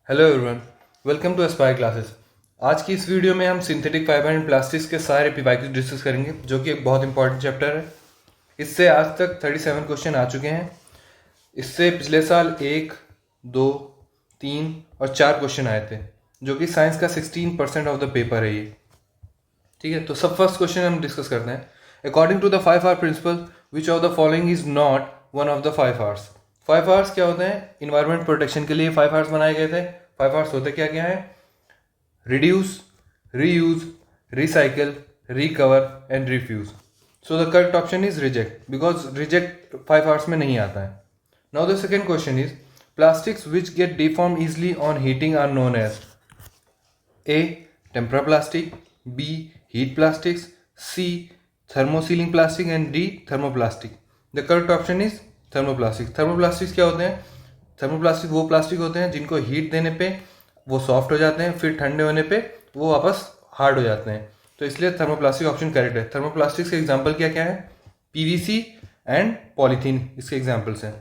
Hello everyone, welcome to Aspire Classes. आज की इस वीडियो में हम सिंथेटिक फाइबर एंड प्लास्टिक्स के सारे पीवाईक्यूज डिस्कस करेंगे, जो कि एक बहुत इंपॉर्टेंट चैप्टर है। इससे आज तक 37 क्वेश्चन आ चुके हैं। इससे पिछले साल 1, 2, 3 और 4 क्वेश्चन आए थे, जो कि साइंस का 16% ऑफ द पेपर है ये। ठीक है, तो सब फर्स्ट क्वेश्चन हम डिस्कस करते हैं। According to the 5 R principle, which of the following is not one of the 5 Rs. 5 Rs क्या होते हैं? इन्वायरमेंट प्रोटेक्शन के लिए 5 आवर्स बनाए गए थे। 5 आवर्स होते क्या क्या है? Reduce, reuse, recycle, recover and refuse. So the correct option is reject, because reject 5 Rs में नहीं आता है। Now the second question is plastics which get deform easily on heating are known as A टेम्परा plastic, B heat plastics, C thermosealing plastic and D thermoplastic. The correct option is thermoplastic. Thermoplastics क्या होते हैं? Thermoplastic वो plastic होते हैं जिनको heat देने पे वो सॉफ्ट हो जाते हैं, फिर ठंडे होने पे वो वापस हार्ड हो जाते हैं। तो इसलिए थर्मोप्लास्टिक ऑप्शन करेक्ट है। थर्मोप्लास्टिक्स के एग्जाम्पल क्या क्या है? पीवीसी एंड पॉलीथीन इसके एग्जाम्पल्स हैं।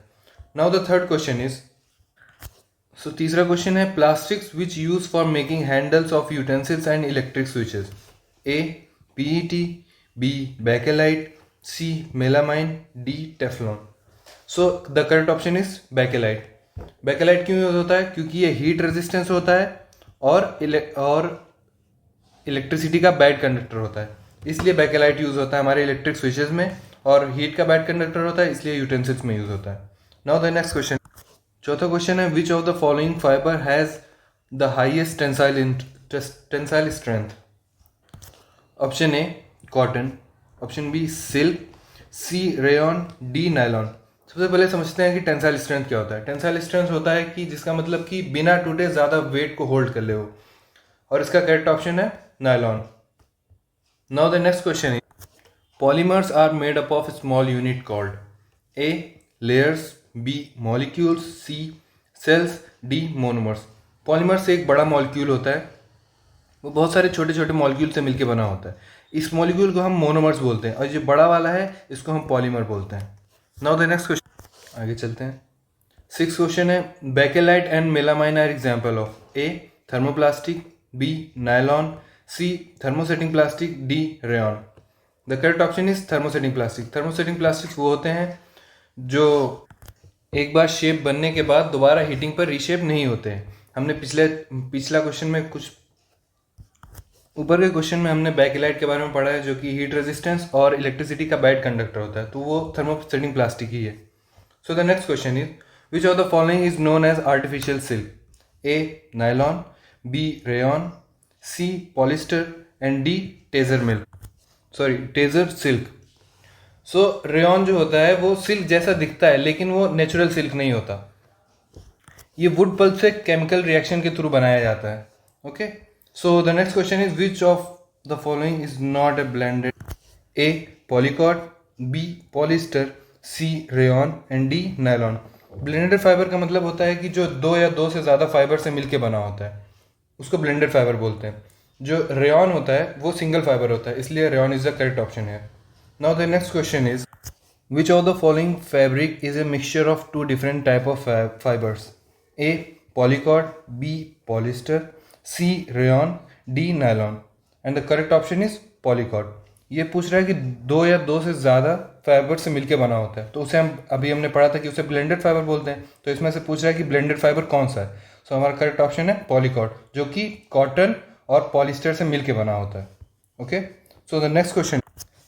Now the third question is, so तीसरा क्वेश्चन है plastics which use for making handles of utensils and electric switches. A PET, B Bakelite, C melamine, D Teflon. So the correct option is Bakelite. Bakelite क्यों use होता है? क्योंकि ये heat resistance होता है और इलेक्ट्रिसिटी का बैड कंडक्टर होता है, इसलिए Bakelite यूज होता है हमारे इलेक्ट्रिक स्विचेस में, और हीट का बैड कंडक्टर होता है इसलिए यूटेंसिल्स में यूज होता है। नाउ द नेक्स्ट क्वेश्चन, चौथा क्वेश्चन है which of the following fibre has the highest tensile strength. Option A cotton, option B silk, C rayon, D nylon. सबसे पहले समझते हैं कि टेंसाइल स्ट्रेंथ क्या होता है। टेंसाइल स्ट्रेंथ होता है कि जिसका मतलब कि बिना टूटे ज़्यादा वेट को होल्ड कर ले वो, और इसका करेक्ट ऑप्शन है nylon. Now the next question is polymers are made up of small unit called A layers, B molecules, C cells, D monomers. Polymers एक बड़ा मॉलिक्यूल होता है, वो बहुत सारे छोटे छोटे मॉलिक्यूल से मिलकर बना होता है। इस मॉलिक्यूल को हम मोनोमर्स बोलते हैं, और जो बड़ा वाला है इसको हम पॉलीमर बोलते हैं। नाउ द नेक्स्ट क्वेश्चन, आगे चलते हैं। सिक्स क्वेश्चन है bakelite and melamine are example of A thermoplastic, B nylon, C thermosetting plastic, D rayon. The correct option is thermosetting plastic. Thermosetting plastics वो होते हैं जो एक बार शेप बनने के बाद दोबारा हीटिंग पर रीशेप नहीं होते हैं। हमने पिछला क्वेश्चन में कुछ ऊपर के क्वेश्चन में हमने बैकेलाइट के बारे में पढ़ा है, जो कि हीट रेजिस्टेंस और इलेक्ट्रिसिटी का बैड कंडक्टर होता है, तो वो थर्मोसेटिंग प्लास्टिक ही है। So the next question is which of the following is known as artificial silk. A nylon, B rayon, C polyester and D tussar silk. So rayon जो होता है वो सिल्क जैसा दिखता है, लेकिन वो नेचुरल सिल्क नहीं होता। ये वुड पल्प से केमिकल रिएक्शन के थ्रू बनाया जाता है। Okay, so the next question is which of the following is not a blended? A polycot, B polyester, C rayon and D nylon. Blended fibre का मतलब होता है कि जो दो या दो से ज़्यादा फाइबर से मिलके बना होता है, उसको ब्लेंडेड फाइबर बोलते हैं। जो रेयन होता है वो सिंगल फाइबर होता है, इसलिए rayon is the correct option है। Now the next question is which of the following fabric is a mixture of two different type of fibres. A polycot, B polyester, C rayon, D nylon. And the correct option is polycot. ये पूछ रहा है कि दो या दो से ज़्यादा फाइबर से मिलके बना होता है, तो उसे हमने पढ़ा था कि उसे ब्लेंडेड फाइबर बोलते हैं। तो इसमें से पूछ रहा है कि ब्लेंडेड फाइबर कौन सा है। सो हमारा करेक्ट ऑप्शन है पॉलीकॉट, जो कि कॉटन और पॉलिस्टर से मिलके बना होता है। Okay, so the next question,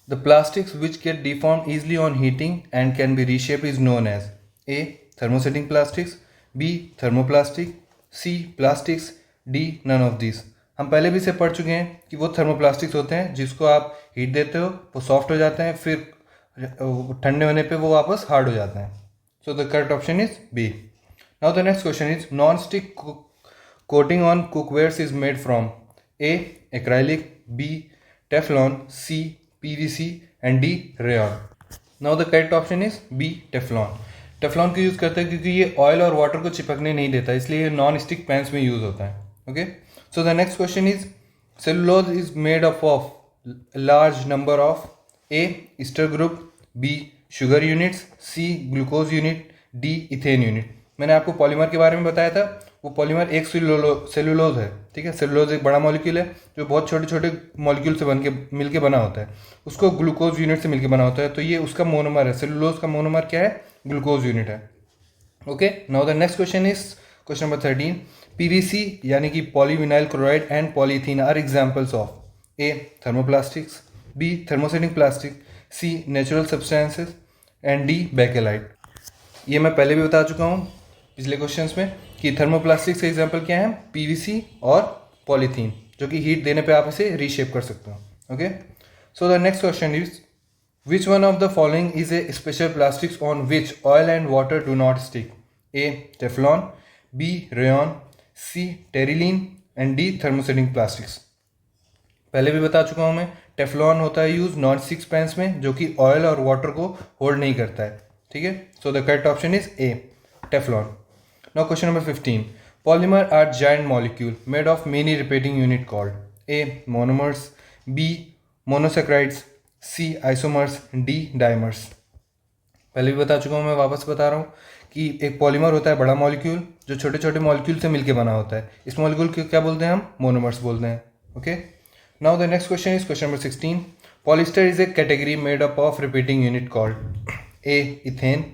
the plastics which get deform easily on heating and can be reshaped is known as A thermosetting plastics, B thermoplastic, C plastics, D none of this. हम पहले भी से पढ़ चुके हैं कि वो thermoplastics होते हैं जिसको आप हीट देते हो वो सॉफ्ट हो जाते हैं, फिर ठंडे होने पे वो वापस हार्ड हो जाते हैं। So the correct option is B. Now the next question is non stick coating on cookwares is made from A acrylic, B Teflon, C PVC and D rayon. Now the correct option is B Teflon. Teflon को use करते हैं क्योंकि ये oil और water को चिपकने नहीं देता, इसलिए ये नॉन स्टिक पैंस में यूज़ होता है। Okay, so the next question is cellulose is made up of large number of A ester group, B sugar units, C glucose unit, D ethane unit. मैंने आपको पॉलीमर के बारे में बताया था, वो पॉलीमर एक सेलुलोज है, ठीक है। सेलुलोज एक बड़ा मॉलिक्यूल है जो बहुत छोटे छोटे मॉलिक्यूल से मिलके बना होता है, उसको ग्लूकोज यूनिट से मिलके बना होता है, तो ये उसका मोनोमर है। सेलुलोज का मोनोमर क्या है? ग्लूकोज यूनिट है। Okay, now the next question is question number 13। PVC यानी कि polyvinyl chloride and polythene are examples of A thermoplastics, B thermosetting plastic, C natural substances and D bakelite. ये मैं पहले भी बता चुका हूँ पिछले क्वेश्चंस में कि थर्मोप्लास्टिक्स के एग्जाम्पल क्या हैं? पीवीसी और पॉलीथीन, जो कि हीट देने पे आप इसे रीशेप कर सकते हो। Okay, so the next question is which one of the following is a special plastics on which oil and water do not stick? A Teflon, B rayon, C terylene and D thermosetting plastics। पहले भी बता चुका हूँ मैं, Teflon होता है use non stick पैंस में, जो कि ऑयल और वाटर को होल्ड नहीं करता है, ठीक है। So the correct option is A Teflon. Now question number 15। Polymer are giant molecule made of many repeating unit called A monomers, B monosaccharides, C isomers, D dimers. पहले भी बता चुका हूँ, मैं वापस बता रहा हूँ कि एक पॉलीमर होता है बड़ा मॉलिक्यूल जो छोटे छोटे मॉलिक्यूल से मिलकर बना होता है। इस मॉलिक्यूल को क्या बोलते हैं? हम मोनोमर्स बोलते हैं। Okay, now the next question is question number 16। Polyester is a category made up of repeating unit called A ethane,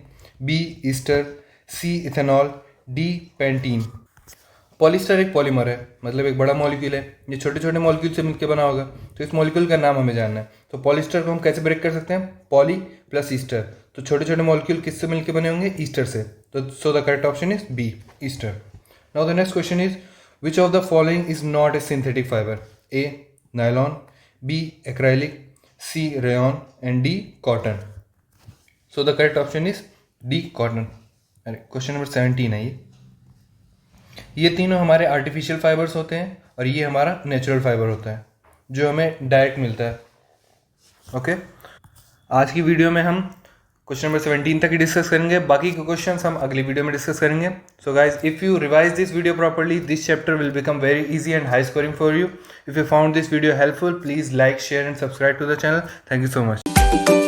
B ester, C ethanol, D pentene. Polyester एक पॉलीमर है, मतलब एक बड़ा मॉलिक्यूल है, ये छोटे छोटे मॉलिक्यूल से मिलकर बना होगा, तो इस मॉलिक्यूल का नाम हमें जानना है। तो पॉलिस्टर को हम कैसे ब्रेक कर सकते हैं? पॉली प्लस ईस्टर, तो छोटे छोटे मॉलिक्यूल किससे मिलकर बने होंगे? ईस्टर से। तो so the correct option is B ester. Now the next question is which of the following is not a synthetic fibre? A nylon, B acrylic, C rayon and D cotton. So the correct option is D cotton. अरे question number 17 है ये तीनों हमारे artificial fibres होते हैं और ये हमारा नेचुरल फाइबर होता है जो हमें डायरेक्ट मिलता है। ओके, आज की वीडियो में हम क्वेश्चन नंबर 17 तक ही डिस्कस करेंगे, बाकी के क्वेश्चंस हम अगली वीडियो में डिस्कस करेंगे। So guys, if you revise this video properly, this chapter will become very easy and high scoring for you. If you found this video helpful, please like, share and subscribe to the channel. Thank you so much.